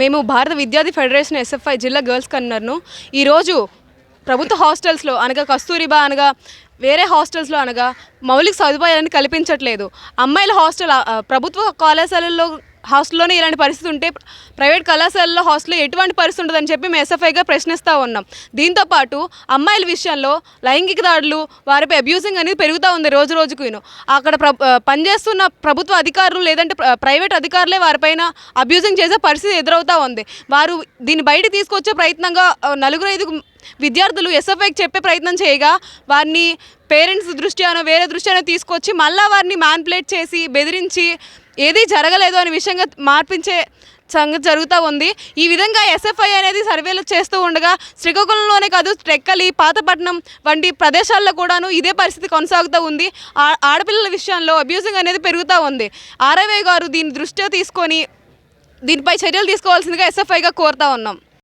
మేము భారత విద్యార్థి ఫెడరేషన్ ఎస్ఎఫ్ఐ జిల్లా గర్ల్స్ కన్వీనర్ను. ఈరోజు ప్రభుత్వ హాస్టల్స్లో అనగా కస్తూరిబా అనగా వేరే హాస్టల్స్లో అనగా మౌలిక సదుపాయాలను కల్పించట్లేదు. అమ్మాయిల హాస్టల్ ప్రభుత్వ కళాశాలల్లో హాస్టల్లోనే ఇలాంటి పరిస్థితి ఉంటే ప్రైవేట్ కళాశాలలో హాస్టల్లో ఎటువంటి పరిస్థితి ఉంటుందని చెప్పి మేము ఎస్ఎఫ్ఐగా ప్రశ్నిస్తూ ఉన్నాం. దీంతోపాటు అమ్మాయిల విషయంలో లైంగిక దాడులు, వారిపై అబ్యూజింగ్ అనేది పెరుగుతూ ఉంది రోజు రోజుకు. అక్కడ పనిచేస్తున్న ప్రభుత్వ అధికారులు లేదంటే ప్రైవేట్ అధికారులే వారిపైన అబ్యూజింగ్ చేసే పరిస్థితి ఎదురవుతూ ఉంది. వారు దీన్ని బయటికి తీసుకొచ్చే ప్రయత్నంగా 4-5 విద్యార్థులు ఎస్ఎఫ్ఐకి చెప్పే ప్రయత్నం చేయగా వారిని పేరెంట్స్ దృష్ట్యానో వేరే దృష్ట్యానో తీసుకొచ్చి మళ్ళీ వారిని మ్యానిపులేట్ చేసి బెదిరించి ఏదీ జరగలేదు అనే విషయంగా మార్పించే సంగతి జరుగుతూ ఉంది. ఈ విధంగా ఎస్ఎఫ్ఐ అనేది సర్వేలు చేస్తూ ఉండగా శ్రీకాకుళంలోనే కాదు, టెక్కలి, పాతపట్నం వంటి ప్రదేశాల్లో కూడాను ఇదే పరిస్థితి కొనసాగుతూ ఉంది. ఆడపిల్లల విషయంలో అబ్యూజింగ్ అనేది పెరుగుతూ ఉంది. ఆర్ఐవై గారు దీన్ని దృష్ట్యా తీసుకొని దీనిపై చర్యలు తీసుకోవాల్సిందిగా ఎస్ఎఫ్ఐగా కోరుతూ ఉన్నాం.